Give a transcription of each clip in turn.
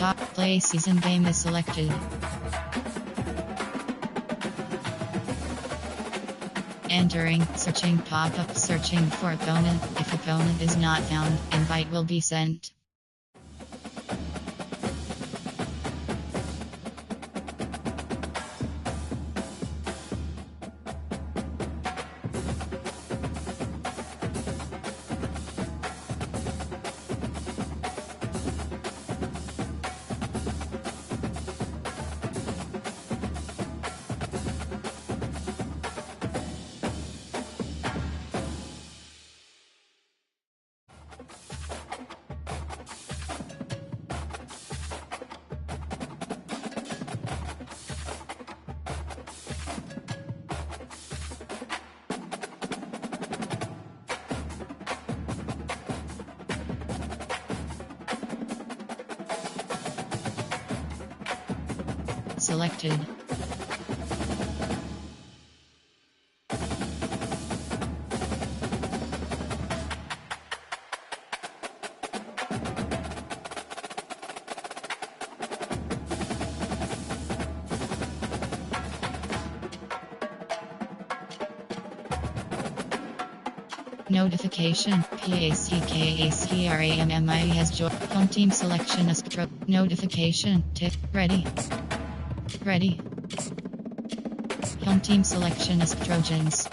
Top play season game is selected. Entering, searching pop-up, searching for opponent. If opponent is not found, invite will be sent. Selected. Notification. PACKACRAMMI has joined. Home team selection is notification. Tick. Ready. Ready. Home team selection is Trojans.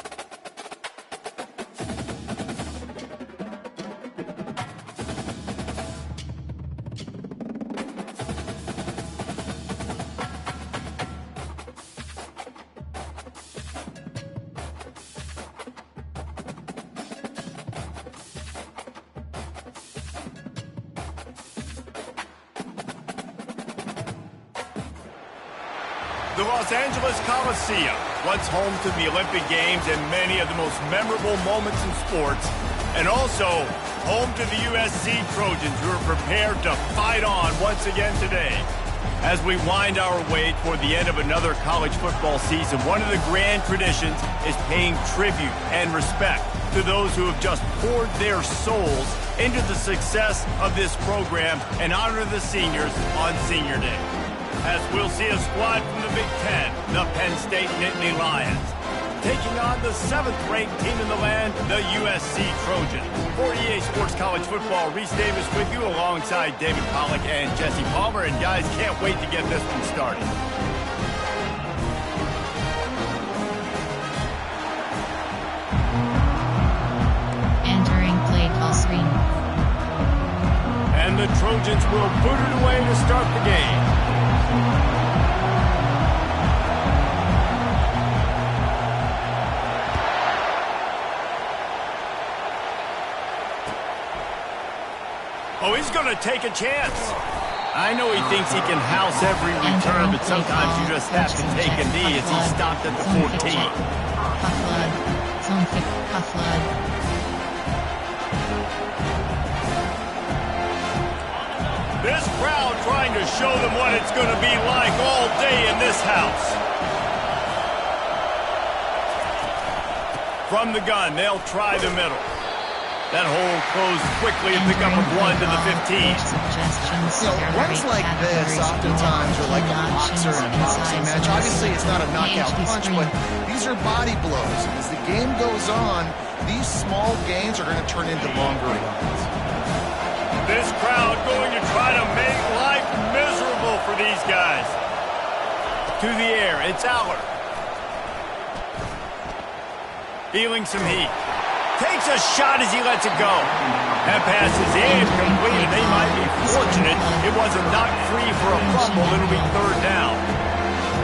The Los Angeles Coliseum, once home to the Olympic Games and many of the most memorable moments in sports, and also home to the USC Trojans, who are prepared to fight on once again today. As we wind our way toward the end of another college football season, one of the grand traditions is paying tribute and respect to those who have just poured their souls into the success of this program and honor the seniors on Senior Day. As we'll see a squad from the Big Ten, the Penn State Nittany Lions, taking on the 7th-ranked team in the land, the USC Trojans. For EA Sports College Football, Reese Davis with you alongside David Pollack and Jesse Palmer. And guys, can't wait to get this one started. Entering play call screen. And the Trojans will boot it away to start the game. Oh, he's going to take a chance. I know he thinks he can house every return, but sometimes you just have to take a knee as he stopped at the 14. This crowd trying to show them what it's going to be like all day in this house. From the gun, they'll try the middle. That hole closed quickly and pick up a 1 to the 15. Runs like this oftentimes are like a boxer in a boxing match. Obviously, it's not a knockout punch, but these are body blows. And as the game goes on, these small gains are going to turn into longer runs. This crowd going to try to make life miserable for these guys. To the air, it's Aller. Feeling some heat. Takes a shot as he lets it go. That pass is incomplete, and they might be fortunate it wasn't knocked free for a fumble. It'll be 3rd down.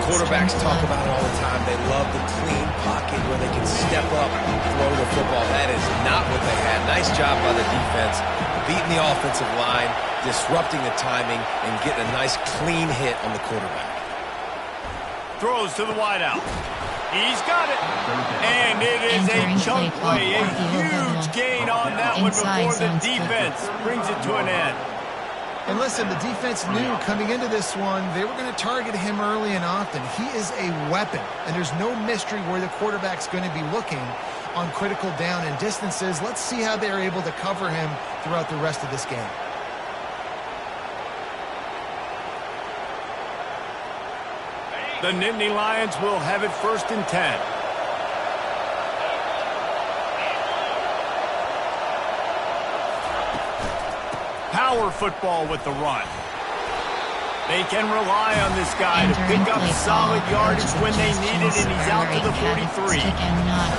Quarterbacks talk about it all the time. They love the clean pocket where they can step up and throw the football. That is not what they had. Nice job by the defense, beating the offensive line, disrupting the timing, and getting a nice clean hit on the quarterback. Throws to the wideout. He's got it. And it is a chunk play, a huge gain on that one before the defense brings it to an end. And listen, the defense knew coming into this one, they were going to target him early and often. He is a weapon, and there's no mystery where the quarterback's going to be looking on critical down and distances. Let's see how they're able to cover him throughout the rest of this game. The Nittany Lions will have it 1st and 10. Power football with the run. They can rely on this guy to pick up solid yardage when they need it, and he's out to the 43.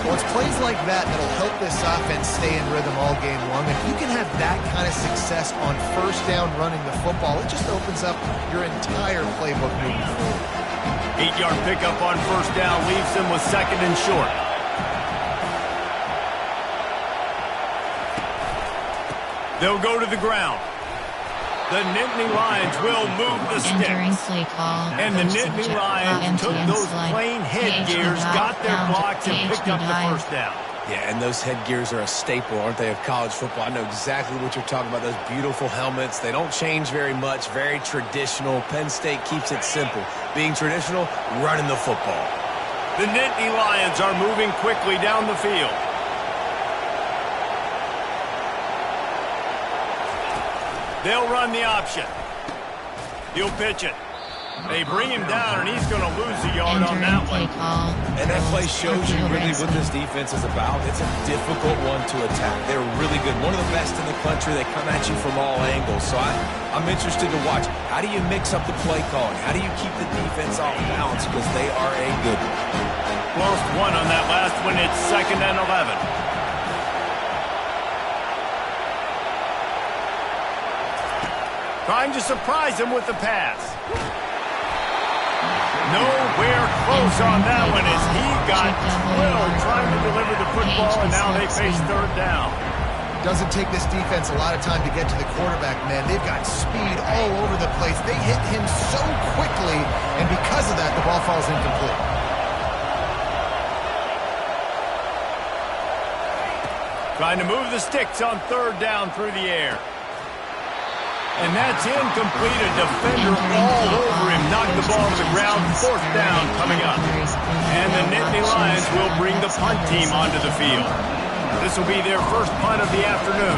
Well, it's plays like that that'll help this offense stay in rhythm all game long. If you can have that kind of success on 1st down running the football, it just opens up your entire playbook moving forward. 8-yard pickup on 1st down leaves them with 2nd and short. They'll go to the ground. The Nittany Lions will move the sticks. And the Nittany Lions took those plain headgears, got their blocks, and picked up the 1st down. Yeah, and those headgears are a staple, aren't they, of college football? I know exactly what you're talking about, those beautiful helmets. They don't change very much, very traditional. Penn State keeps it simple. Being traditional, running the football. The Nittany Lions are moving quickly down the field. They'll run the option. He'll pitch it. They bring him down, and he's going to lose a yard on that one. And that play shows you really what this defense is about. It's a difficult one to attack. They're really good. One of the best in the country. They come at you from all angles. So I'm interested to watch. How do you mix up the play calling? How do you keep the defense off balance? Because they are a good one. Lost one on that last one. It's 2nd and 11. Trying to surprise him with the pass. Nowhere close on that one as he got drilled trying to deliver the football, and now they face 3rd down. Doesn't take this defense a lot of time to get to the quarterback, man. They've got speed all over the place. They hit him so quickly, and because of that, the ball falls incomplete. Trying to move the sticks on 3rd down through the air. And that's incomplete. A defender all over him. Knocked the ball to the ground. 4th down coming up. And the Nittany Lions will bring the punt team onto the field. This will be their 1st punt of the afternoon.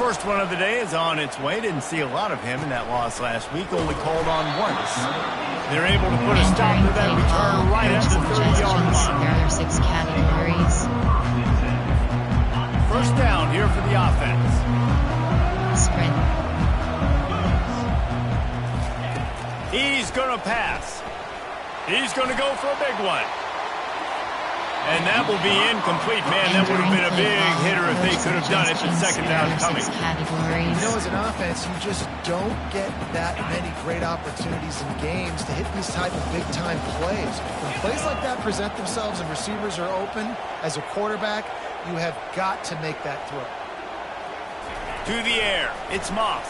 First one of the day is on its way. Didn't see a lot of him in that loss last week. Only called on once. They're able to put a stop to that return right at the 30-yard line. There are 6 categories. 1st down here for the offense. Sprint. He's going to pass. He's going to go for a big one. And that will be incomplete. Man, that would have been a big hitter if they could have done it. The 2nd down coming. You know, as an offense, you just don't get that many great opportunities in games to hit these type of big-time plays. When plays like that present themselves and receivers are open, as a quarterback, you have got to make that throw. To the air, it's Moss.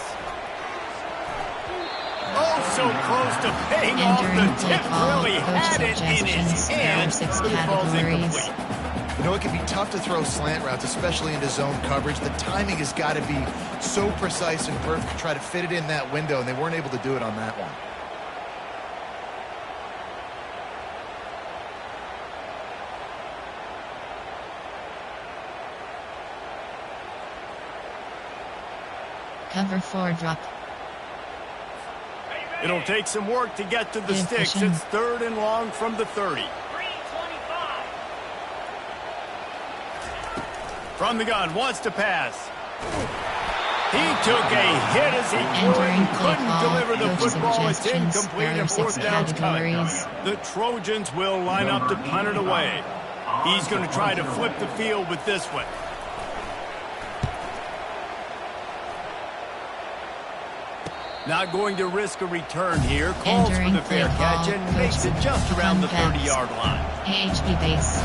Oh, so close to paying off the tip. Really had it in his hands, but it falls incomplete. You know, it can be tough to throw slant routes, especially into zone coverage. The timing has got to be so precise and perfect to try to fit it in that window, and they weren't able to do it on that one. Cover 4 drop. It'll take some work to get to the sticks. It's 3rd and long from the 30. From the gun, wants to pass. He took a hit as he couldn't deliver the football. It's incomplete and 4th down's coming. The Trojans will line up to punt it away. He's going to try to flip the field with this one. Not going to risk a return here. Calls for the fair catch and makes it just around the 30-yard line. AHP base.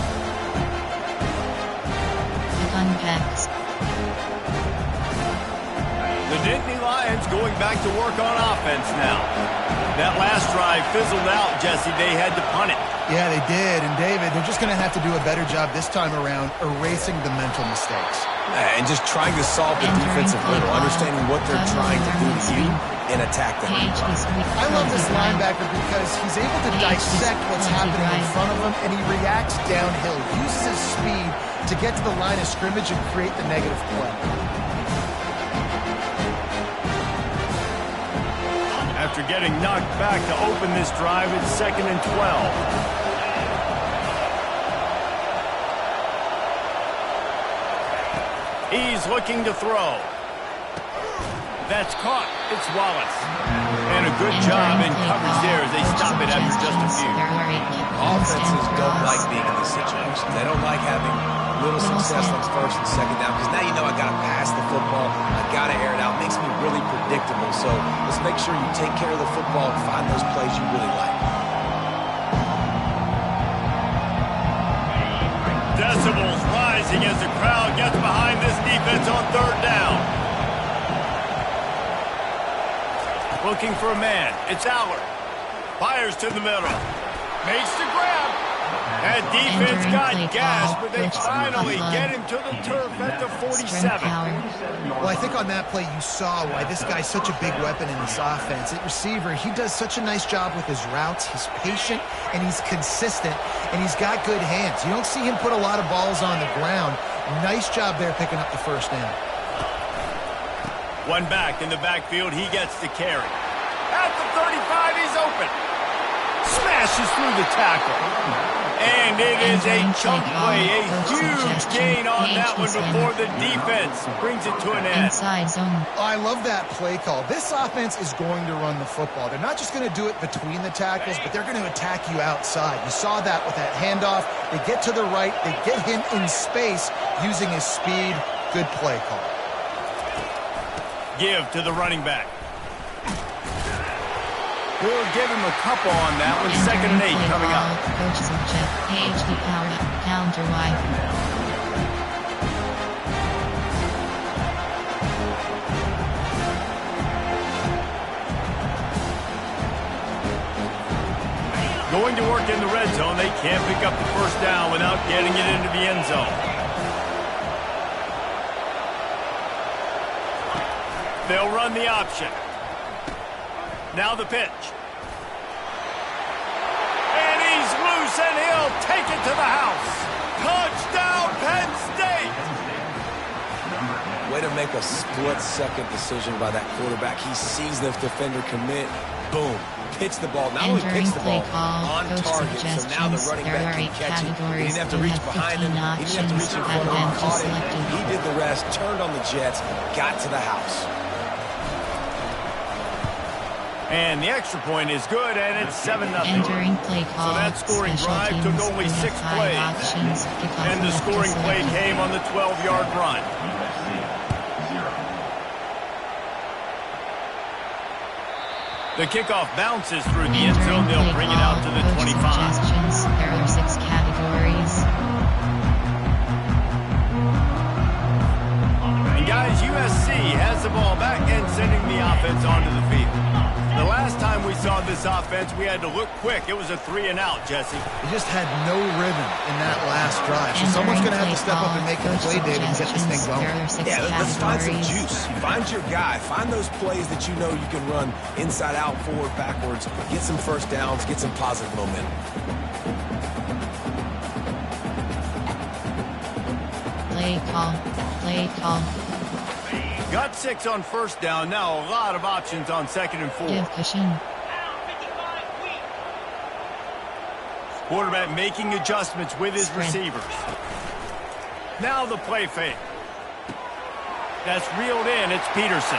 Unpacks. The Nittany Lions going back to work on offense now. That last drive fizzled out, Jesse. They had to punt it. Yeah, they did. And, David, they're just going to have to do a better job this time around erasing the mental mistakes. And just trying to solve the defensive riddle, understanding what they're trying to do to you and attack them. I love this linebacker because he's able to dissect what's happening in front of him, and he reacts downhill, uses his speed to get to the line of scrimmage and create the negative play. after getting knocked back to open this drive at 2nd and 12. He's looking to throw. That's caught. It's Wallace. And a good job in coverage there as they stop it after just a few. Offenses don't like being in these situations. They don't like having little success on 1st and 2nd down because now you know I got to pass the football. I got to air it out. It makes me really predictable. So let's make sure you take care of the football and find those plays you really like. Decibels rising as the crowd gets behind this defense on 3rd down. Looking for a man. It's Allard. Fires to the middle. Makes the grab. That defense got gas, but they finally get him to the turf at the 47. Well, I think on that play you saw why this guy's such a big weapon in this offense. At receiver, he does such a nice job with his routes. He's patient, and he's consistent, and he's got good hands. You don't see him put a lot of balls on the ground. Nice job there picking up the 1st down. One back in the backfield, he gets the carry. At the 35, he's open. Smashes through the tackle. And it is a chunk play, a huge gain on that one before the defense brings it to an end. Inside zone. Oh, I love that play call. This offense is going to run the football. They're not just going to do it between the tackles, but they're going to attack you outside. You saw that with that handoff. They get to the right. They get him in space using his speed. Good play call. Give to the running back. We'll give him a couple on that one. 2nd and 8 coming up. Coaches of Jeff HD power up, counter wide. Going to work in the red zone. They can't pick up the 1st down without getting it into the end zone. They'll run the option. Now the pitch. And he's loose, and he'll take it to the house. Touchdown, Penn State! Way to make a split-second decision by that quarterback. He sees the defender commit. Boom. Pitch the ball. Not only pitch the ball, on target. So now the running back can catch it. He didn't have to reach behind him. He didn't have to reach in front of him. Caught it. He did the rest, turned on the Jets, got to the house. And the extra point is good, and it's 7-0. Entering play call. So that scoring drive took only 6 plays. And the scoring play came on the 12-yard run. The kickoff bounces through the end zone. They'll bring it out to the 25. There are 6 categories. And guys, USC has the ball back and sending the offense onto the field. The last time we saw this offense, we had to look quick. It was a 3-and-out, Jesse. They just had no rhythm in that last drive. So someone's going to have to step up and make a play, David, and get this thing going. Yeah, let's find some juice. Find your guy. Find those plays that you know you can run inside out, forward, backwards. Get some 1st downs. Get some positive momentum. Play call. Play call. Got 6 on 1st down. Now a lot of options on 2nd and 4. Give cushion. Quarterback making adjustments with his receivers. Now the play fake. That's reeled in. It's Peterson.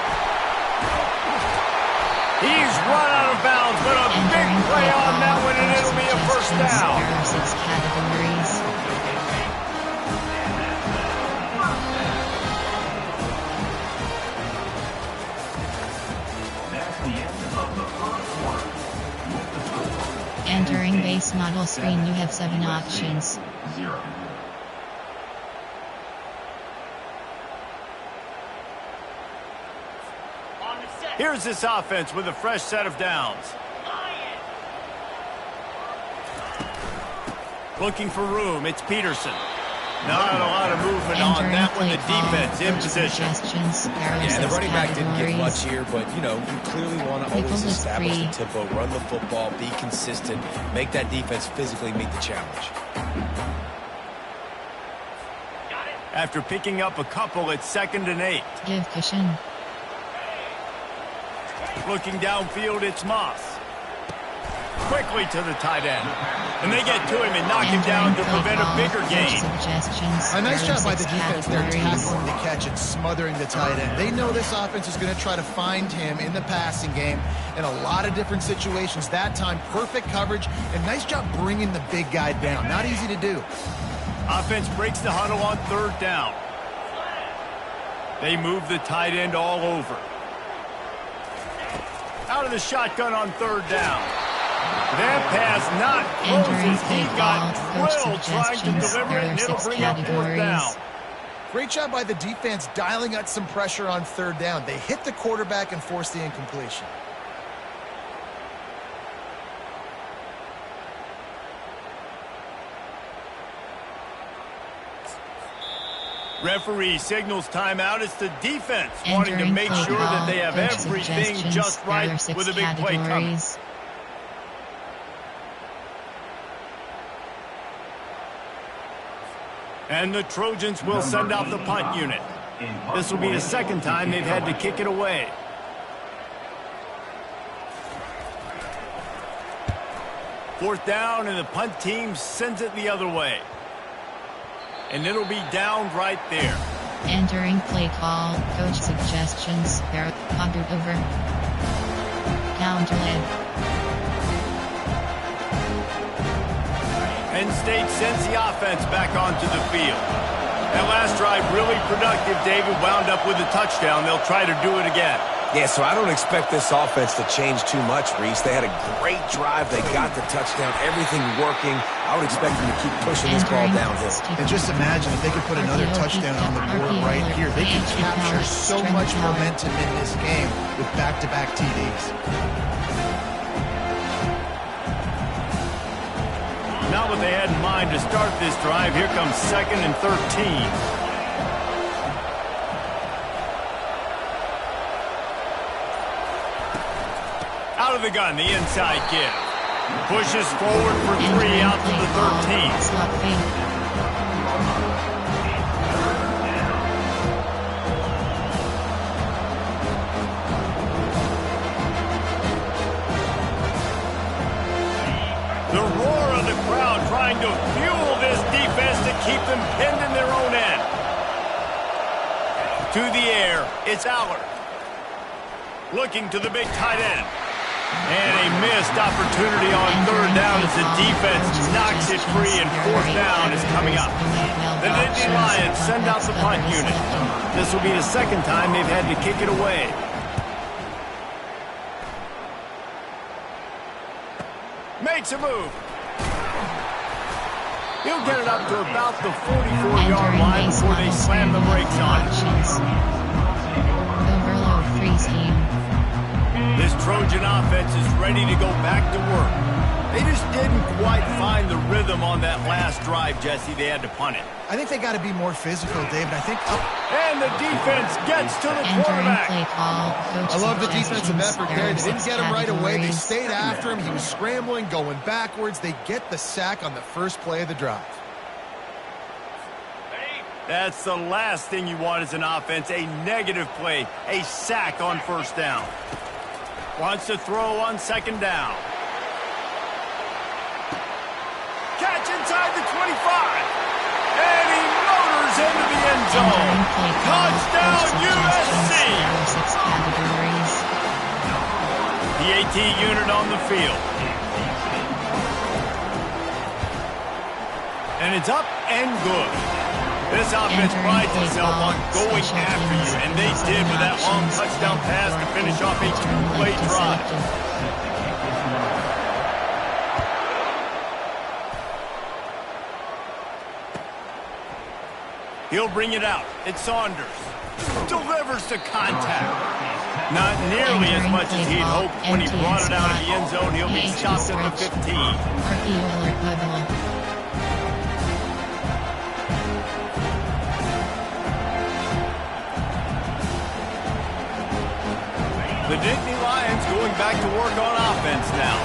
He's run out of bounds, but a big play on that one, and it'll be a 1st down. There are 6 categories. Entering base model screen, you have 7 options. Here's this offense with a fresh set of downs. Looking for room, it's Peterson. Not a lot of movement on that one. The defense in position. Yeah, the running back didn't get much here, but, you know, you clearly want to always establish the tempo, run the football, be consistent, make that defense physically meet the challenge. After picking up a couple, it's 2nd and 8. Give cushion. Looking downfield, it's Moss. Quickly to the tight end. And they get to him and knock him down to prevent a bigger gain. A nice job by the defense there, tackling the catch and smothering the tight end. They know this offense is going to try to find him in the passing game in a lot of different situations. That time, perfect coverage, and nice job bringing the big guy down. Not easy to do. Offense breaks the huddle on third down. They move the tight end all over. Out of the shotgun on third down. That pass not closes. He got drilled trying to deliver it, and it'll bring up fourth down. Great job by the defense dialing out some pressure on third down. They hit the quarterback and forced the incompletion. Referee signals timeout. It's the defense wanting to make sure that they have everything just right with a big play coming. And the Trojans will send out the punt unit. This will be the second time they've had to kick it away. Fourth down, and the punt team sends it the other way. And it'll be down right there. Entering play call, coach suggestions, pondered over. Counter led. Penn State sends the offense back onto the field. That last drive really productive, David, wound up with a touchdown. They'll try to do it again. Yeah, so I don't expect this offense to change too much, Reese. They had a great drive. They got the touchdown, everything working. I would expect them to keep pushing this ball downhill. And just imagine if they could put another touchdown on the board right here. They could capture so much momentum in this game with back-to-back TDs. Not what they had in mind to start this drive. Here comes 2nd and 13. Out of the gun, the inside give. Pushes forward for 3 out to the 13. The roar of the crowd trying to fuel this defense to keep them pinned in their own end. To the air, it's Allard. Looking to the big tight end. And a missed opportunity on third down as the defense knocks it free, and fourth down is coming up. The Nittany Lions send out the punt unit. This will be the second time they've had to kick it away. Makes a move. He'll get it up to about the 44-yard line before they slam the brakes on it. Overload free scheme. This Trojan offense is ready to go back to work. They just didn't quite find the rhythm on that last drive, Jesse. They had to punt it. I think they got to be more physical, David. I think. And the defense gets to the quarterback. I love the defensive effort there. They didn't get him right away. They stayed after him. He was scrambling, going backwards. They get the sack on the first play of the drive. That's the last thing you want as an offense, a negative play, a sack on first down. Wants to throw on second down. Catch inside the 25. And he motors into the end zone. Touchdown, USC. The AT unit on the field. And it's up and good. This offense prides itself on going after you, and they did with that long touchdown pass to finish off a 2-play drive. He'll bring it out. It's Saunders. Delivers to contact. Not nearly as much as he'd hoped when he brought it out of the end zone. He'll be stopped at the 15. The Nittany Lions going back to work on offense now.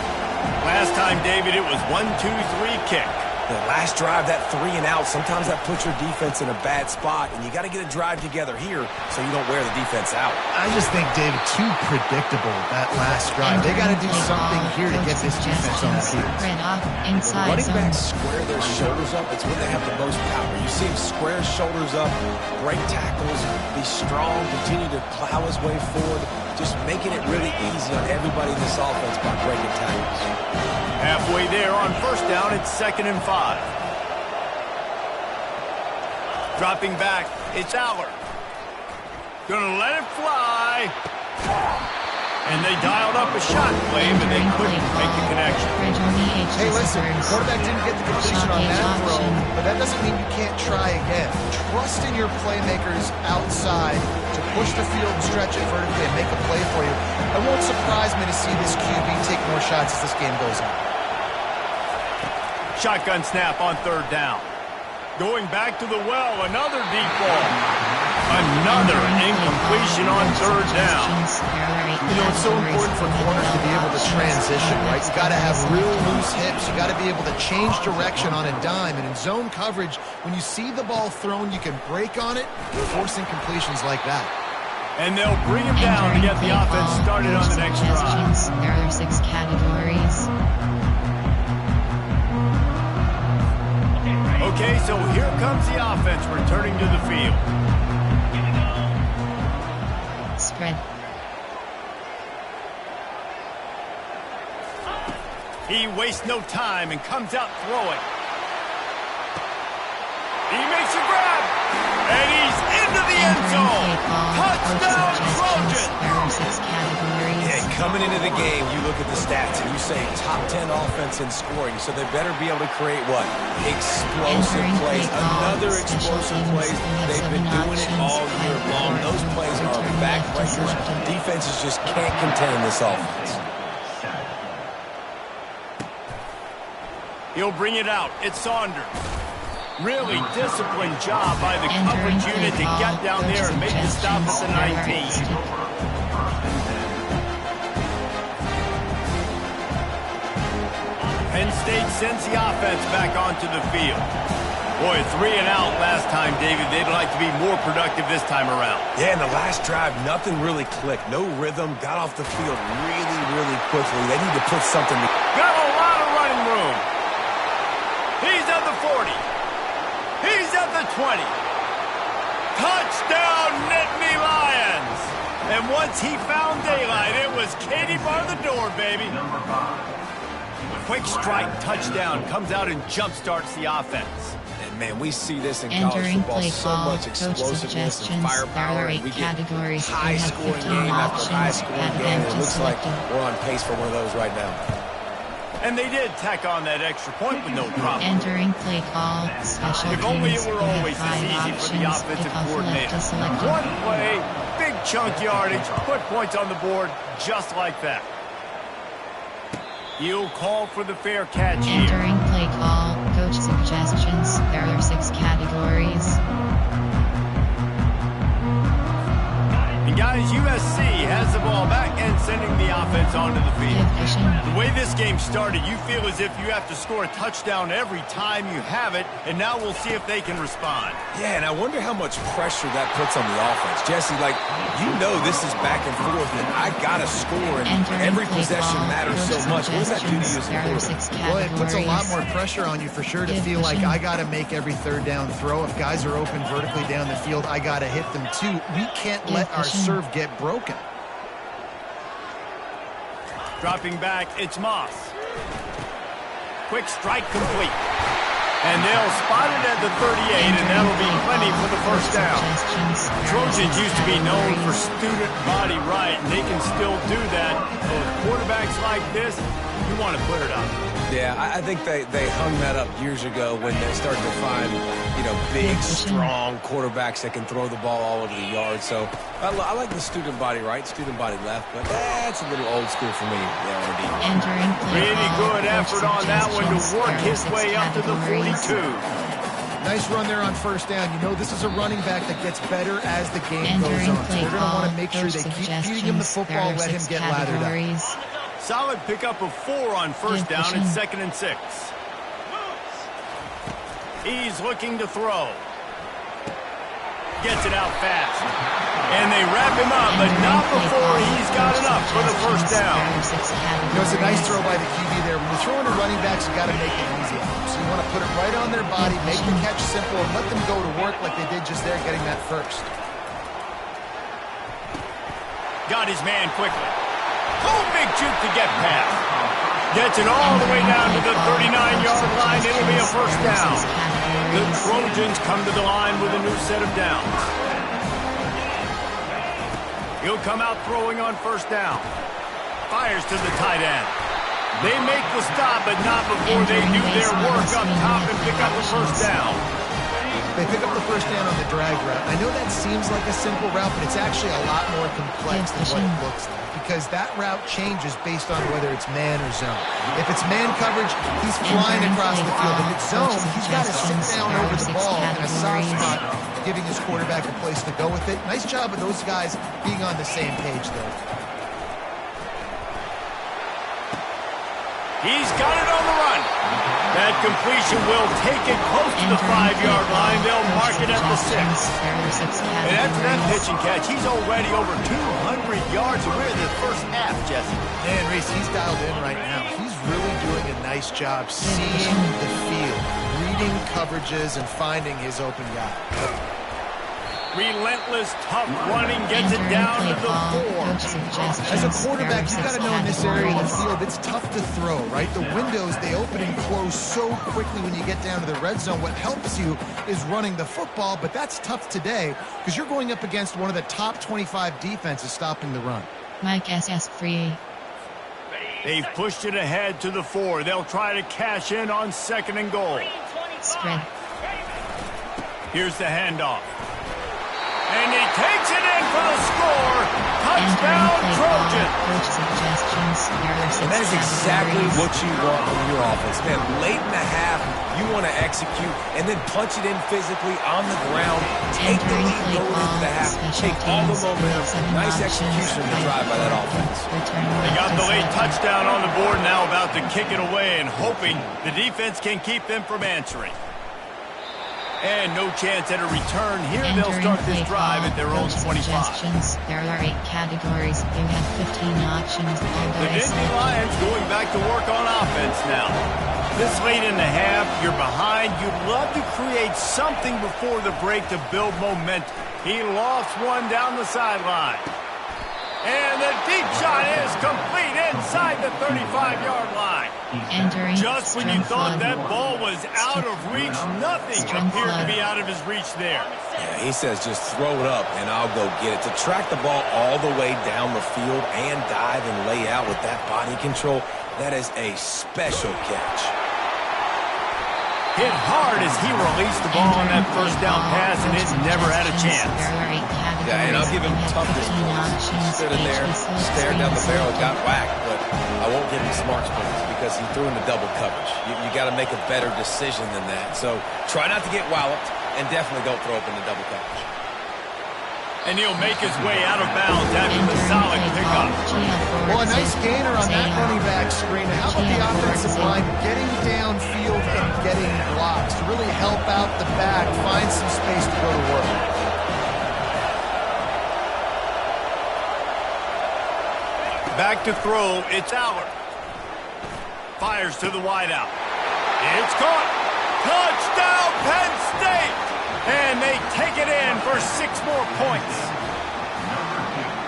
Last time, David, it was 1-2-3 kick. The last drive, that 3 and out, sometimes that puts your defense in a bad spot, and you got to get a drive together here so you don't wear the defense out. I just think, David, too predictable, that last drive. They got to do something here to get this defense on the field. Running backs square their shoulders up. It's when they have the most power. You see him square shoulders up, break tackles, be strong, continue to plow his way forward, just making it really easy on everybody in this offense by breaking tackles. Halfway there on first down, it's 2nd and 5. Dropping back, it's Aller. Gonna let it fly. And they dialed up a shot play, but they couldn't make the connection. Hey, listen, the quarterback didn't get the completion on that throw, but that doesn't mean you can't try again. Trust in your playmakers outside to push the field and stretch it vertically and make a play for you. It won't surprise me to see this QB take more shots as this game goes on. Shotgun snap on 3rd down. Going back to the well, another deep ball. Another incompletion on 3rd down. You know, it's so important for corners to be able to transition, right? You got to have real loose hips. You got to be able to change direction on a dime. And in zone coverage, when you see the ball thrown, you can break on it, forcing completions like that. And they'll bring him down to get the offense started on the next drive. There are 6 categories. Okay, so here comes the offense returning to the field. Spread. He wastes no time and comes out throwing. He makes a grab, and he's into the end zone. Touchdown, Trojans! There are 6 categories. Yeah, coming into the game, you look at the stats, and you say top 10 offense in scoring, so they better be able to create what? Explosive plays. Another explosive plays. They've been doing it all year long. Those plays are backbreakers. Defenses just can't contend in this offense. He'll bring it out. It's Saunders. Really disciplined job by the coverage unit to get down there and make the stop at the 19. Penn State sends the offense back onto the field. Boy, 3 and out last time, David. They'd like to be more productive this time around. Yeah, in the last drive, nothing really clicked. No rhythm. Got off the field really, really quickly. They need to put something together. Got a lot of running room. He's at the 40. He's at the 20. Touchdown, Nittany Lions. And once he found daylight, it was Katie bar the door, baby. Quick strike touchdown comes out and jumpstarts the offense. And man, we see this in college football, so much explosiveness and firepower. And we get high-scoring game after high-scoring game. It looks like we're on pace for one of those right now. And they did tack on that extra point with no problem. Entering play call, special If only it teams. were We have always this 5 easy for the options. offensive Pick off coordinator. left to select One play, big chunk yardage, put points on the board just like that. You'll call for the fair catch here. Entering play call, coach suggestions. There are 6 categories. And guys, USC has the ball back and sending the offense onto the field. Division. The way this game started, you feel as if you have to score a touchdown every time you have it, and now we'll see if they can respond. Yeah, and I wonder how much pressure that puts on the offense. Jesse, like, you know this is back and forth, and I got to score, and every possession matters so much. What does that do to you as a quarterback? Well, it puts a lot more pressure on you for sure to feel like I got to make every 3rd down throw. If guys are open vertically down the field, I got to hit them too. We can't let our serve get broken. Dropping back, it's Moss. Quick strike complete. And they'll spot it at the 38, and that'll be plenty for the first down. Trojans used to be known for student body right, and they can still do that. So with quarterbacks like this, you want to put it up. Yeah, I think they hung that up years ago when they started to find, you know, big, strong quarterbacks that can throw the ball all over the yard. So I like the student body right, student body left, but that's a little old school for me. Really good effort on that one to work his way up to the 42. Nice run there on first down. You know this is a running back that gets better as the game goes on. So they're going to want to make sure they keep feeding him the football, let him get lathered up. Solid pickup of 4 on first down and 2nd and 6. He's looking to throw. Gets it out fast. And they wrap him up, but not before he's got enough for the first down. You know, it's a nice throw by the QB there. When you're throwing to running backs, you got to make it easy. So you want to put it right on their body, make the catch simple, and let them go to work like they did just there, getting that first. Got his man quickly. Oh, big juke to get past. Gets it all the way down to the 39-yard line. It'll be a first down. The Trojans come to the line with a new set of downs. He'll come out throwing on first down. Fires to the tight end. They make the stop, but not before they do their work up top and pick up the first down. They pick up the first down on the drag route. I know that seems like a simple route, but it's actually a lot more complex than what it looks like, because that route changes based on whether it's man or zone. If it's man coverage, he's flying across the field. If it's zone, he's got to sit down over the ball in a soft spot, giving his quarterback a place to go with it. Nice job of those guys being on the same page, though. He's got it on the run. That completion will take it close to the 5-yard line. They'll mark it at the 6. And after that pitch and catch, he's already over 200 yards. And we're in the first half, Jesse. Man, Reese, he's dialed in right now. He's really doing a nice job seeing the field, reading coverages, and finding his open guy. Relentless, tough running, gets it down to the 4. As a quarterback, you've got to know in this area of the field, it's tough to throw, right? The windows, they open and close so quickly when you get down to the red zone. What helps you is running the football, but that's tough today because you're going up against one of the top 25 defenses stopping the run. Mike SS free. They've pushed it ahead to the 4. They'll try to cash in on 2nd and goal. Spread. Here's the handoff. And he takes it in for the score. Touchdown, Trojan. And that is exactly what you want from your offense. Man, late in the half, you want to execute and then punch it in physically on the ground. Take the lead going into the half. Take all the momentum. Nice execution to drive by that offense. They got the late touchdown on the board, now about to kick it away and hoping the defense can keep them from answering. And no chance at a return. Here they'll start this drive at their own 25. There are 8 categories. You have 15 options. The Disney Lions going back to work on offense now. This late in the half, you're behind. You'd love to create something before the break to build momentum. He lost one down the sideline. And the deep shot is complete inside the 35-yard line. Just when you thought that ball was out of reach, nothing appeared to be out of his reach there. Yeah, he says just throw it up and I'll go get it. To track the ball all the way down the field and dive and lay out with that body control, that is a special catch. Hit hard as he released the ball on that first down pass, and it's never had a chance. Yeah, and I'll give him toughness points. He stood in there, stared down the barrel, got whacked, but I won't give him smarts points because he threw into double coverage. You got to make a better decision than that. So try not to get walloped, and definitely don't throw up into double coverage. And he'll make his way out of bounds after the solid pickup. Well, a nice gainer on that running back screen. How about the offensive line getting downfield and getting blocks to really help out the back, find some space to go to work? Back to throw, it's Aller. Fires to the wideout. It's caught. Touchdown, Penn State! And they take it in for 6 more points.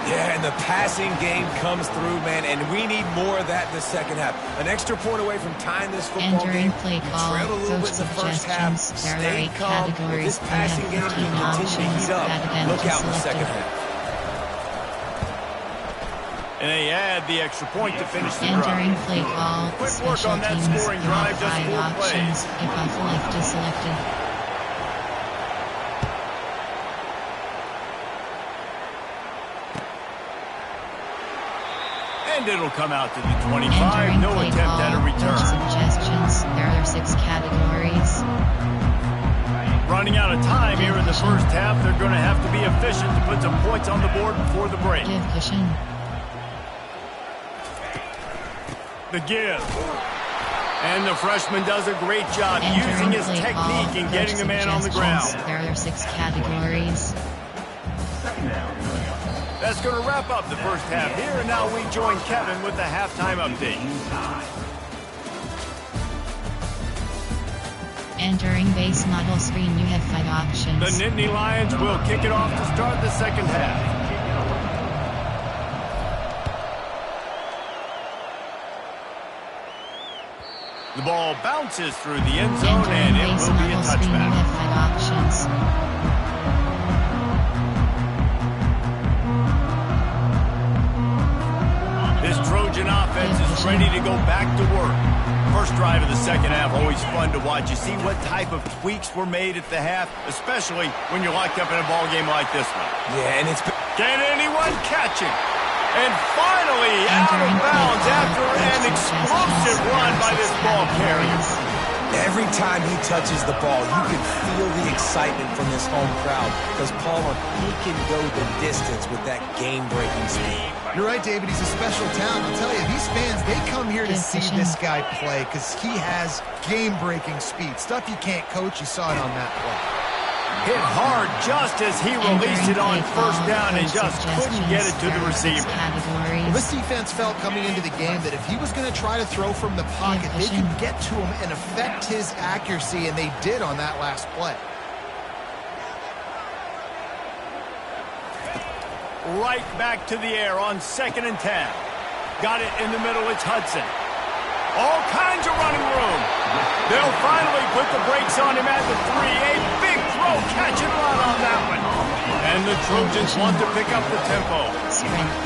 Yeah, and the passing game comes through, man, and we need more of that in the second half. An extra point away from tying this football game. You trailed a little bit in the first half, stayed calm. This passing game can continue to heat up. Look out in the second half. And they add the extra point to finish the Entering drive. play call. Quick work on that scoring drive, just 4 plays. If off left is selected. And it'll come out to the 25. No attempt at a return. Suggestions. There are 6 categories. Running out of time here in the first half. They're going to have to be efficient to put some points on the board before the break. Give cushion. The give. And the freshman does a great job using his technique and getting the man on the ground. There are 6 categories. That's going to wrap up the first half here, and now we join Kevin with the halftime update. Entering base model screen, you have 5 options. The Nittany Lions will kick it off to start the second half. The ball bounces through the end zone, and it will be a touchback. You have 5 options. This Trojan offense is ready to go back to work. First drive of the second half, always fun to watch. You see what type of tweaks were made at the half, especially when you're locked up in a ball game like this one. Yeah, and it's... Can anyone catch it? And finally out of bounds after an explosive run by this ball carrier. Every time he touches the ball, you can feel the excitement from this home crowd because Palmer, he can go the distance with that game-breaking speed. You're right, David. He's a special talent. I'll tell you, these fans, they come here to see this guy play because he has game-breaking speed. Stuff you can't coach. You saw it on that play. Hit hard just as he released it on first down and just couldn't get it to the receiver. Well, this defense felt coming into the game that if he was going to try to throw from the pocket, they could get to him and affect his accuracy, and they did on that last play. Right back to the air on 2nd and 10. Got it in the middle. It's Hudson. All kinds of running room. They'll finally put the brakes on him at the 3. A big throw, catch and run on that one. And the Trojans want to pick up the tempo. Strength.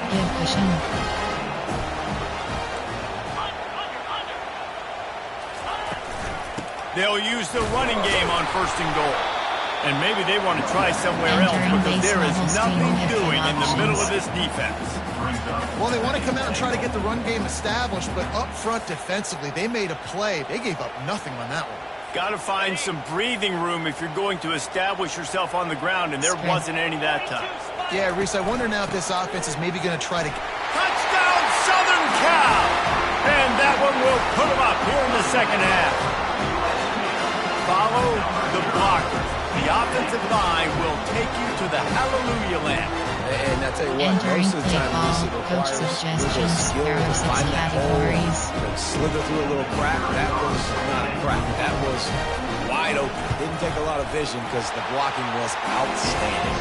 Give cushion. They'll use the running game on 1st and goal. And maybe they want to try somewhere else because there is nothing doing in the middle of this defense. Well, they want to come out and try to get the run game established, but up front defensively, they made a play. They gave up nothing on that one. Got to find some breathing room if you're going to establish yourself on the ground, and there wasn't any that time. Yeah, Reese, I wonder now if this offense is maybe going to try to... Touchdown, Southern Cal! And that one will put them up here in the second half. Follow the blockers. The offensive line will take you to the hallelujah land. And I tell you what, most of the time this requires a little skill to find that hole, slither through a little crack. That was not a crack. That was wide open. Didn't take a lot of vision because the blocking was outstanding.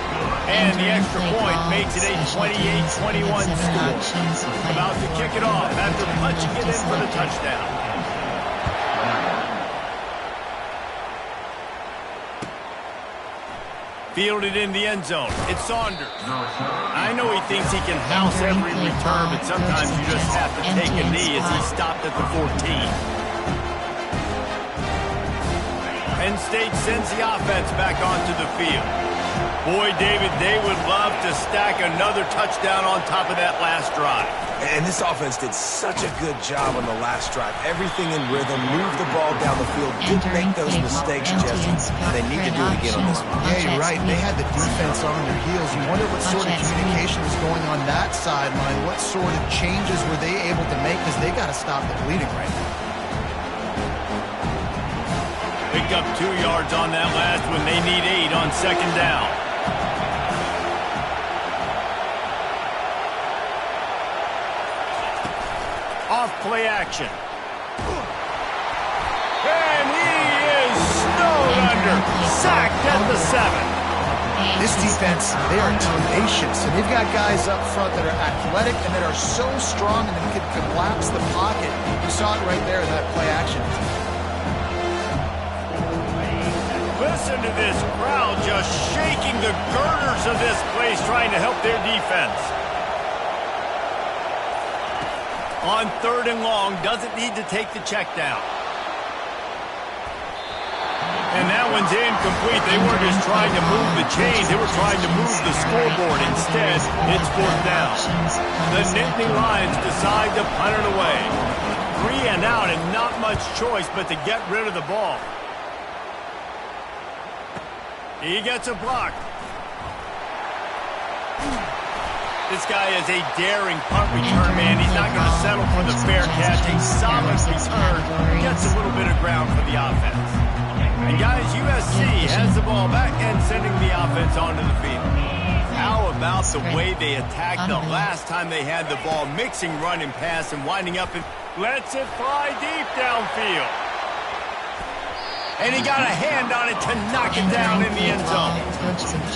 And the extra point makes it a 28-21 score. About to kick it off after punching it in for the touchdown. Fielded in the end zone. It's Saunders. I know he thinks he can house every return, but sometimes you just have to take a knee as he stopped at the 14. Penn State sends the offense back onto the field. Boy, David, they would love to stack another touchdown on top of that last drive. And this offense did such a good job on the last drive. Everything in rhythm, moved the ball down the field, didn't make those mistakes, Justin. They need to do it again on this one. Yeah, you're right. They had the defense on their heels. You wonder what sort of communication was going on that sideline. What sort of changes were they able to make? Because they got to stop the bleeding right now. Picked up 2 yards on that last one. They need 8 on 2nd down. Off play action. And he is snowed under. Sacked at the 7. This defense, they are tenacious. And they've got guys up front that are athletic and that are so strong and that can collapse the pocket. You saw it right there in that play action. Listen to this crowd just shaking the girders of this place trying to help their defense. On 3rd and long, doesn't need to take the check down. And that one's incomplete. They weren't just trying to move the chains. They were trying to move the scoreboard. Instead, it's 4th down. The Nittany Lions decide to punt it away. 3 and out and not much choice but to get rid of the ball. He gets a block. This guy is a daring punt return man. He's not going to settle for the fair catch. A solid return gets a little bit of ground for the offense. And guys, USC has the ball back and sending the offense onto the field. How about the way they attacked the last time they had the ball, mixing run and pass and winding up and lets it fly deep downfield. And he got a hand on it to knock it down in the end zone.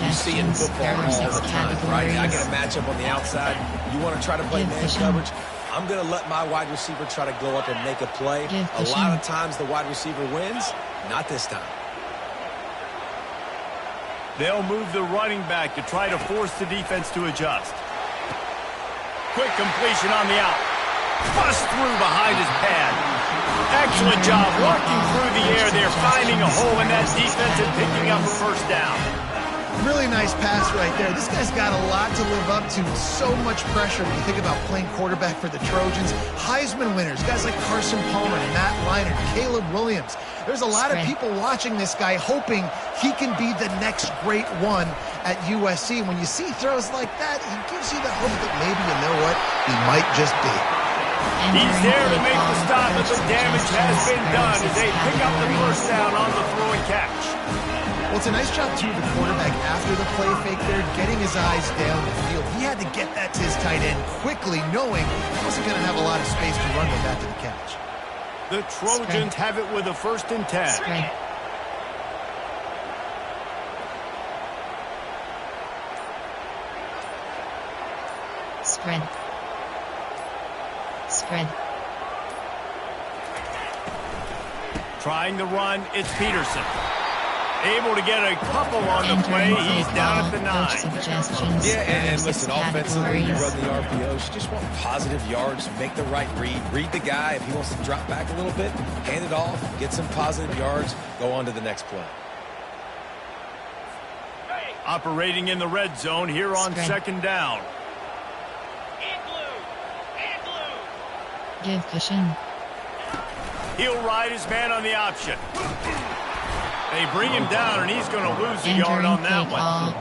You see it in football all the time, right? I get a matchup on the outside. You want to try to play man coverage? I'm going to let my wide receiver try to go up and make a play. A lot of times the wide receiver wins. Not this time. They'll move the running back to try to force the defense to adjust. Quick completion on the out. Bust through behind his pad. Excellent job working through the air there, finding a hole in that defense and picking up a first down. Really nice pass right there. This guy's got a lot to live up to. So much pressure when you think about playing quarterback for the Trojans. Heisman winners, guys like Carson Palmer, Matt Leinart, Caleb Williams. There's a lot of people watching this guy hoping he can be the next great one at USC. And when you see throws like that, he gives you the hope that maybe, you know what, he might just be. He's there to make the stop, but the damage has been done as they pick up the first down on the throw and catch. Well, it's a nice job, too, of the quarterback after the play fake there, getting his eyes down the field. He had to get that to his tight end quickly, knowing he wasn't going to have a lot of space to run with after the catch. The Trojans have it with a 1st and 10. Spread. Trying the run, it's Peterson. Able to get a couple on the play. He's down at the 9. Yeah, and listen, offensively, you run the RPOs. You just want positive yards, make the right read the guy. If he wants to drop back a little bit, hand it off, get some positive yards, go on to the next play. Operating in the red zone here on 2nd down. Give cushion. He'll ride his man on the option. They bring him down, and he's going to lose a yard on that one.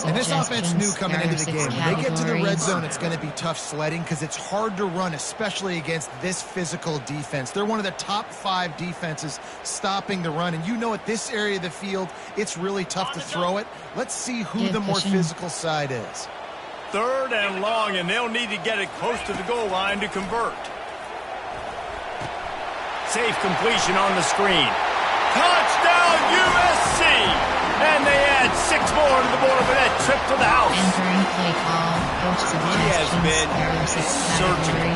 And this offense knew coming into the game, when they get to the red zone, it's going to be tough sledding because it's hard to run, especially against this physical defense. They're one of the top 5 defenses stopping the run. And you know at this area of the field, it's really tough to throw it. Let's see who the more physical side is. 3rd and long, and they'll need to get it close to the goal line to convert. Safe completion on the screen. Touchdown, USC! And they add 6 more to the board for that trip to the house. He has been surgical,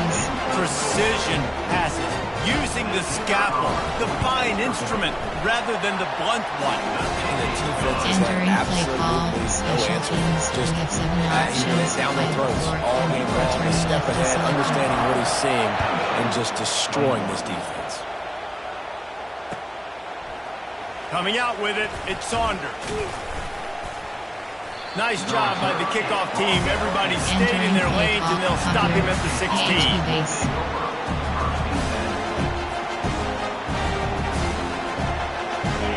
precision passes, using the scalpel, the fine instrument, rather than the blunt one. And the defense is like absolutely no answer. Just down the throats all game long, a step ahead, understanding what he's seeing, and just destroying this defense. Coming out with it, it's Saunders. Nice job by the kickoff team. Everybody stayed in their lanes, and they'll stop him at the 16.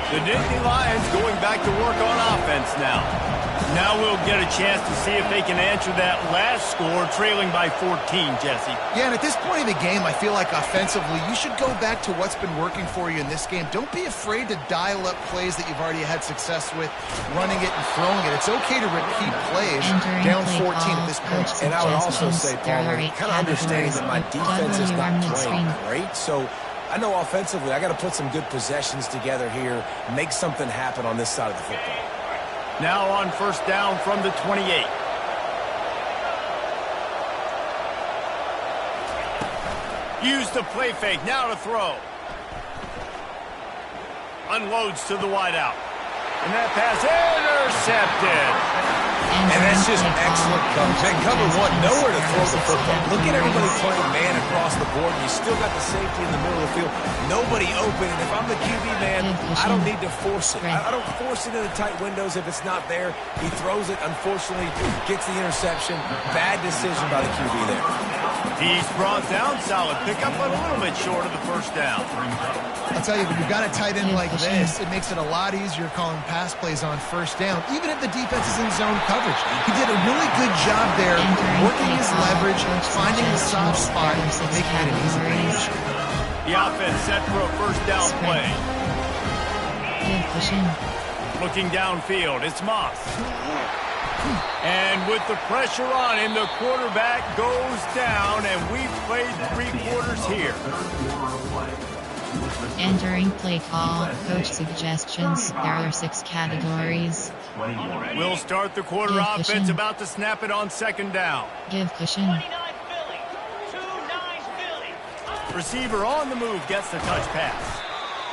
The Nittany Lions going back to work on offense now. Now we'll get a chance to see if they can answer that last score, trailing by 14, Jesse. Yeah, and at this point in the game, I feel like offensively, you should go back to what's been working for you in this game. Don't be afraid to dial up plays that you've already had success with, running it and throwing it. It's okay to repeat plays down 14 at this point. And I would also say, Paul, kind of understanding that my defense is not playing great, so I know offensively I got to put some good possessions together here, make something happen on this side of the football. Now on 1st down from the 28. Use the play fake, now to throw. Unloads to the wideout. And that pass intercepted. And that's just excellent coverage. And cover 1, nowhere to throw the football. Look at everybody playing man across the board. You still got the safety in the middle of the field. Nobody open. And if I'm the QB man, I don't need to force it. I don't force it into tight windows if it's not there. He throws it, unfortunately, gets the interception. Bad decision by the QB there. He's brought down solid pickup, but a little bit short of the first down. I'll tell you, when you've got a tight end like this, it makes it a lot easier calling pass plays on first down, even if the defense is in zone coverage. He did a really good job there, working his leverage, finding the soft spot, and making it an easy finish. The offense set for a first down play. Looking downfield, it's Moss. And with the pressure on him, the quarterback goes down, and we've played 3 quarters here. Entering play call, coach suggestions. There are 6 categories. We'll start the quarter offense, about to snap it on second down. Give cushion. Receiver on the move gets the touch pass.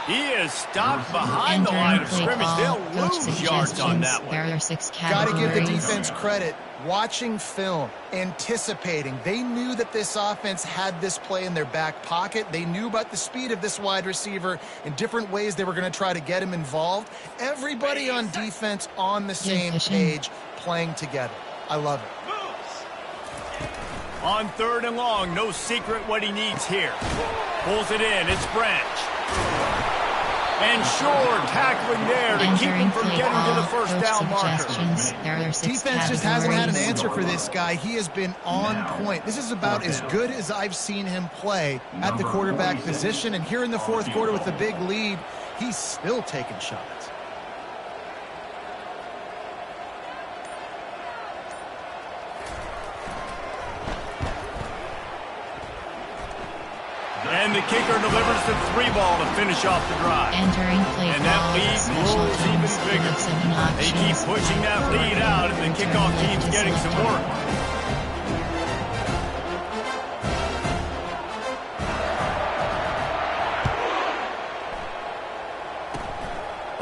He is stopped behind the line of scrimmage. They'll lose yards on that one. There are 6 categories. Got to give the defense credit. Watching film, anticipating. They knew that this offense had this play in their back pocket. They knew about the speed of this wide receiver and different ways they were going to try to get him involved. Everybody on defense on the same page, playing together. I love it. On 3rd and long, no secret what he needs here. Pulls it in, it's Branch. And sure, tackling there to keep him from getting to the first down marker. Defense just hasn't had an answer for this guy. He has been on point. This is about as good as I've seen him play at the quarterback position. And here in the 4th quarter with the big lead, he's still taking shots. And the kicker delivers the 3 ball to finish off the drive. Entering play and that lead grows even bigger. They keep pushing that lead out, and the kickoff team's getting some work.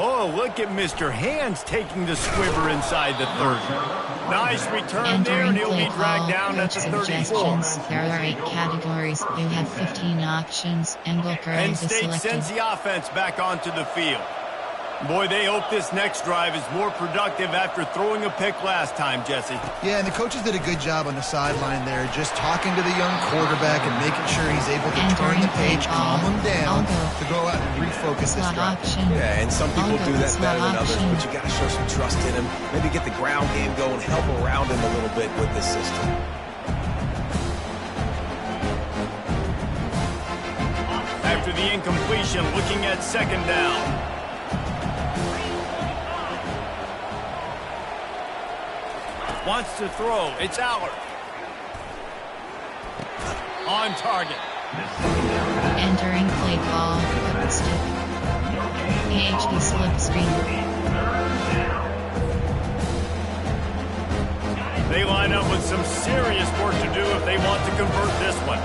Oh, look at Mr. Hands taking the squibber inside the 30. Nice return there, and he'll be dragged down at the 34. There are 8 categories. You have 15 options, and will Penn State sends the offense back onto the field. Boy, they hope this next drive is more productive after throwing a pick last time, Jesse. Yeah, and the coaches did a good job on the sideline there, just talking to the young quarterback and making sure he's able to turn the page, calm him down, to go out and refocus this drive. Yeah, and some people do that better than others, but you got to show some trust in him. Maybe get the ground game going, help around him a little bit with this system. After the incompletion, looking at second down. Wants to throw. It's Allard. On target. Entering play call. Stick. PhD slip screen. They line up with some serious work to do if they want to convert this one.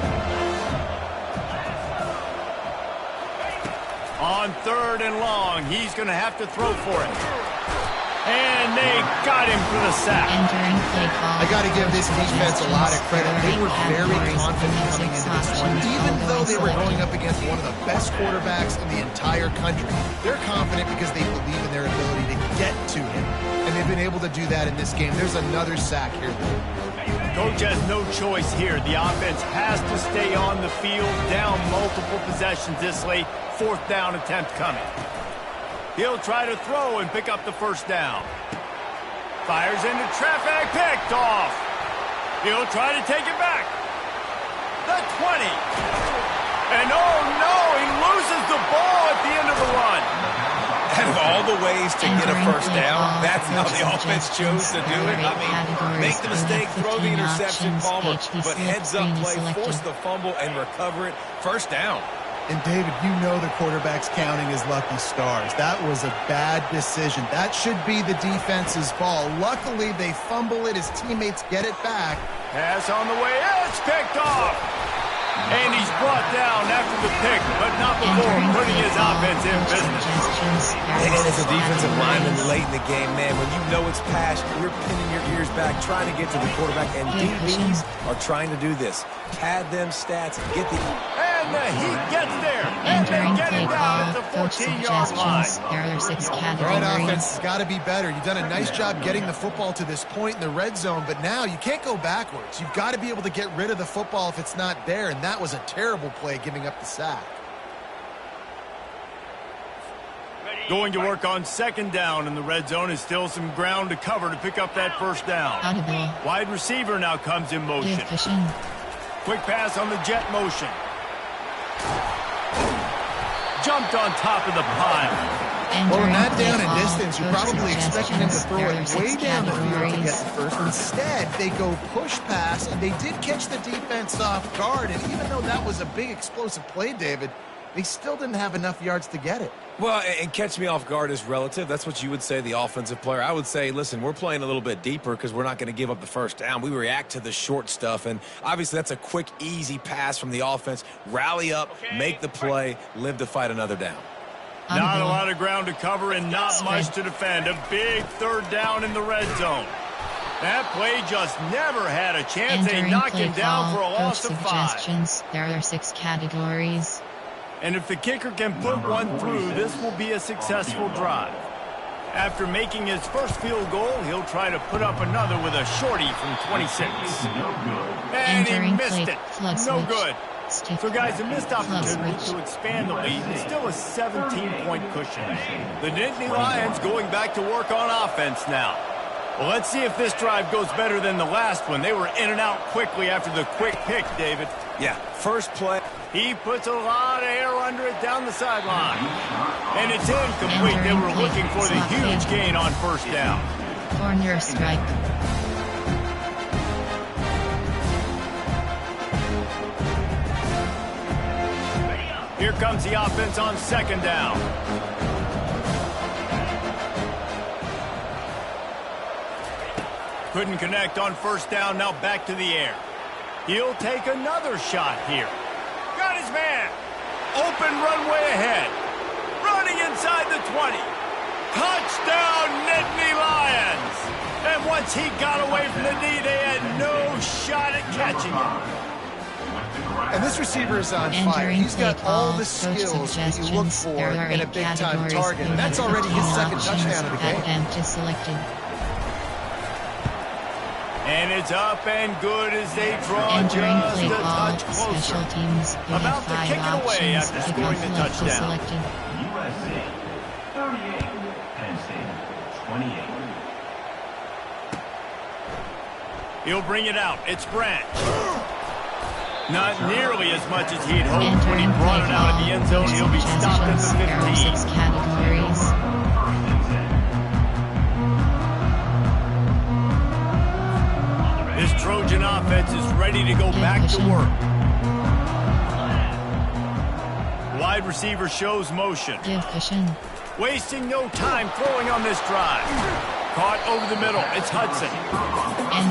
On 3rd and long, he's going to have to throw for it. And they got him for the sack. I got to give this defense a lot of credit. They were very confident coming into this one. Even though they were going up against one of the best quarterbacks in the entire country, they're confident because they believe in their ability to get to him. And they've been able to do that in this game. There's another sack here. Coach has no choice here. The offense has to stay on the field, down multiple possessions this late. 4th down attempt coming. He'll try to throw and pick up the first down. Fires into traffic, picked off. He'll try to take it back. The 20. And oh no, he loses the ball at the end of the run. Out of all the ways to get a first down, that's how the offense chose to do it. I mean, make the mistake, throw the interception, Palmer, but heads-up play, force the fumble, and recover it. First down. And, David, you know the quarterback's counting his lucky stars. That was a bad decision. That should be the defense's ball. Luckily, they fumble it. His teammates get it back. Pass on the way. It's picked off. And he's brought down after the pick, but not before putting his offense in business. And as a defensive lineman late in the game, man, when you know it's pass, you're pinning your ears back, trying to get to the quarterback, and DBs are trying to do this. Pad them stats, get the... And he gets there. And they Entering get play it down call, at the coach 14-yard line. suggestions. There are 6 Right categories. offense has got to be better. You've done a nice job getting the football to this point in the red zone, but now you can't go backwards. You've got to be able to get rid of the football if it's not there, and that was a terrible play giving up the sack. Going to work on second down in the red zone is still some ground to cover to pick up that first down. Audible. Wide receiver now comes in motion. Efficient. Quick pass on the jet motion. Jumped on top of the pile. Well, in Entering that play down and call, distance, you're coach probably expecting him to suggestions. throw There are it 6 way down the field to get categories. the first. Instead, they go push pass, and they did catch the defense off guard. And even though that was a big explosive play, David, they still didn't have enough yards to get it. Well, and catch me off guard is relative. That's what you would say, the offensive player. I would say, listen, we're playing a little bit deeper because we're not going to give up the first down. We react to the short stuff, and obviously that's a quick, easy pass from the offense. Rally up, make the play, live to fight another down. Not a lot of ground to cover and not Spread. much to defend. A big third down in the red zone. That play just never had a chance. They Entering knock play him down call, for a coach loss of 5. suggestions. There are 6 categories. And if the kicker can put one through, this will be a successful drive. After making his first field goal, he'll try to put up another with a shorty from 26. And he Entering missed play, it. flood No switch. good. Stick. So, guys, a missed opportunity switch. to expand the lead and still a 17-point cushion. The Nittany Lions going back to work on offense now. Well, let's see if this drive goes better than the last one. They were in and out quickly after the quick pick, David. Yeah, first play. He puts a lot of air under it down the sideline. And it's incomplete. They were looking for the huge gain on first down. Corner strike. Here comes the offense on second down. Couldn't connect on first down, now back to the air. He'll take another shot here. Got his man. Open runway ahead. Running inside the 20. Touchdown, Nittany Lions. And once he got away from the knee, they had no shot at catching him. And this receiver is on fire. He's got all the skills that you look for in a big-time target. And that's already his second touchdown of the game. And it's up and good as they draw Entering just play a call, touch closer. special teams. You About have to 5 kick it away options. after Kickoff scoring the left touchdown. selected. USC 38, Penn State 28. He'll bring it out. It's Branch. Not nearly as much as he'd hoped when he Entering brought play it out of the end zone. He'll be stopped at the suggestions. There are 6 15. categories. This Trojan offense is ready to go back to work. Wide receiver shows motion. Give cushion. Wasting no time throwing on this drive. Caught over the middle. It's Hudson.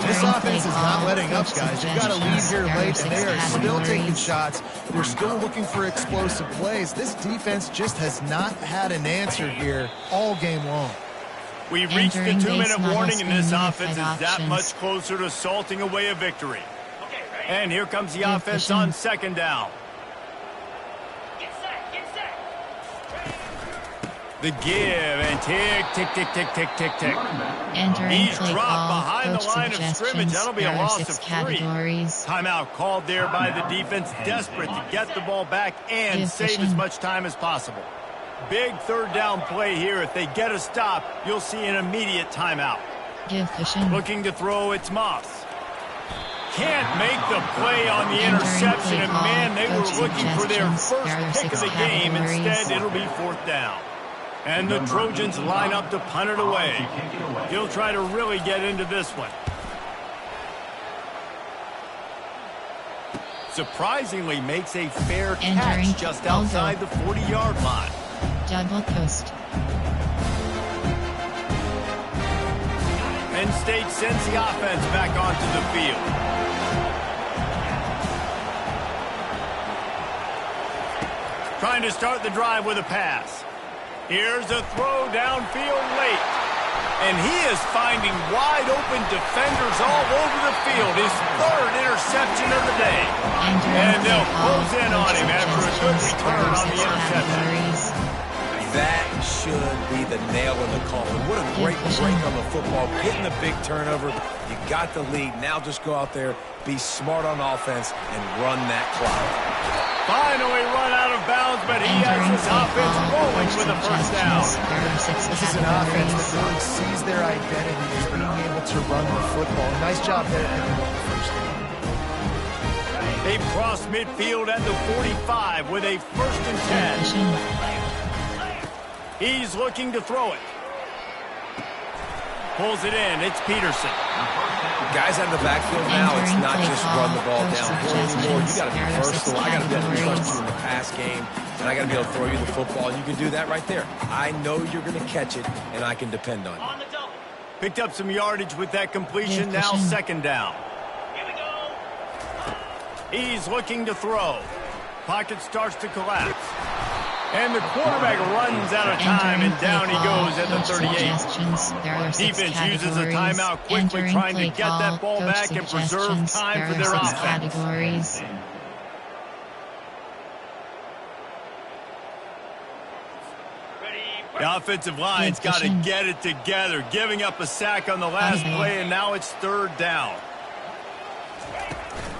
This Entering offense play is call, not letting up, coach guys. You've got to lead suggestions. here There are late, 6 and they are still taking categories. shots. They're still looking for explosive plays. This defense just has not had an answer here all game long. We reached the Entering 2-minute base warning, and this model offense is screen that options. much closer to salting away a victory. And here comes the Good offense vision. on second down. The give and tick, tick, tick, tick, tick, tick, tick. Entering He's play dropped call, behind the coach line of scrimmage. suggestions. That'll be There a are loss 6 of 3. categories. Timeout called there by the defense, desperate to get the ball back and Good save vision. as much time as possible. Big third down play here. If they get a stop, you'll see an immediate timeout. Give cushion. Looking to throw, it's Moss. Can't make the play on the Entering interception, play and call, man, they were coach looking for their suggestions. first There are pick of 6 the game. categories. Instead, it'll be fourth down. And the Trojans line up to punt it away. He'll try to really get into this one. Surprisingly makes a fair Entering catch just Aldo. outside the 40-yard line. Double post. Penn State sends the offense back onto the field. Trying to start the drive with a pass. Here's a throw downfield late. And he is finding wide open defenders all over the field. His third interception of the day. And they'll close in on him after a good return on the interception. That should be the nail in the coffin. What a great break on the football. Getting the big turnover. You got the lead. Now just go out there, be smart on offense, and run that clock. Finally run out of bounds, but he has his offense rolling with a first down. This is an offense that really sees their identity as being able to run the football. Nice job there picking up the first down. They've crossed midfield at the 45 with a 1st and 10. He's looking to throw it. Pulls it in. It's Peterson. Guys out of the backfield now, it's not just run the ball downhill anymore. You got to be versatile. I got to be able to trust you in the pass game, and I got to be able to throw you the football. And you can do that right there. I know you're going to catch it, and I can depend on you. Picked up some yardage with that completion. Now 2nd down. He's looking to throw. Pocket starts to collapse. And the quarterback runs out of time, and down he goes at the 38. Defense uses a timeout quickly, trying to get that ball back and preserve time for their offense. The offensive line's got to get it together, giving up a sack on the last play, and now it's 3rd down.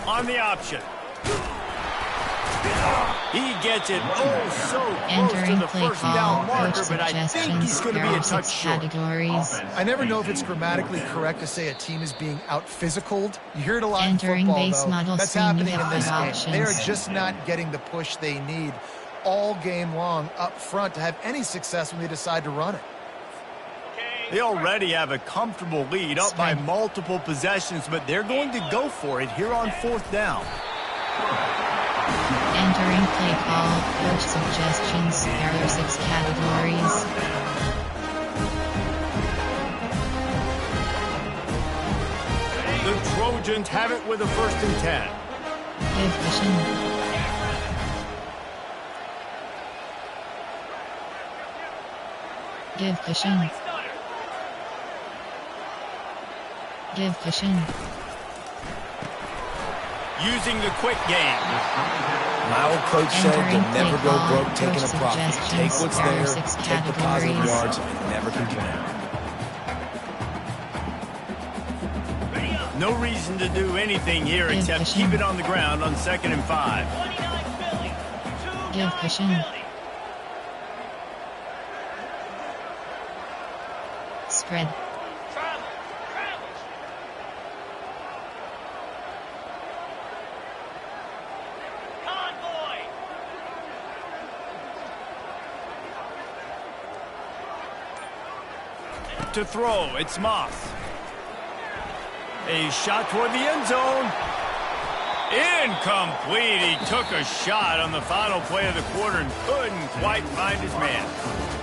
On the option. He gets it so close to the 1st down marker, but I think he's going to be a touch short. I never know if it's grammatically correct to say a team is being out-physicaled. You hear it a lot in football, though. That's happening in this game. They are just not getting the push they need all game long up front to have any success when they decide to run it. They already have a comfortable lead up by multiple possessions, but they're going to go for it here on 4th down. Entering play call, coach suggestions, there are 6 categories. The Trojans have it with a 1st and 10. Give cushion. Give cushion. Give cushion. Using the quick game. My old coach said to never go broke taking a profit. Take what's there, take the positive yards, and never complain. No reason to do anything here except keep it on the ground on 2nd and 5. Give cushion. Spread. To throw, it's Moss. A shot toward the end zone. Incomplete. He took a shot on the final play of the quarter and couldn't quite find his man.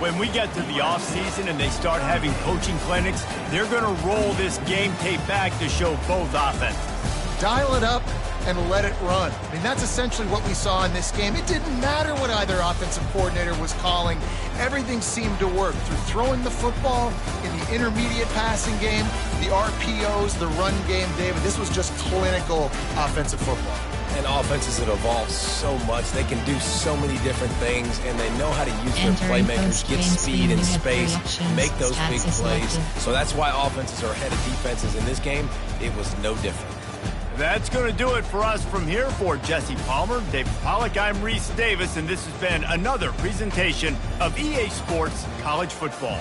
When we get to the offseason and they start having coaching clinics, they're going to roll this game tape back to show both offenses. Dial it up and let it run. I mean, that's essentially what we saw in this game. It didn't matter what either offensive coordinator was calling. Everything seemed to work through throwing the football, in the intermediate passing game, the RPOs, the run game, David. This was just clinical offensive football. And offenses have evolved so much. They can do so many different things, and they know how to use their playmakers, get speed and space, make those big plays. So that's why offenses are ahead of defenses. In this game, it was no different. That's going to do it for us from here. For Jesse Palmer, David Pollack, I'm Reese Davis, and this has been another presentation of EA Sports College Football.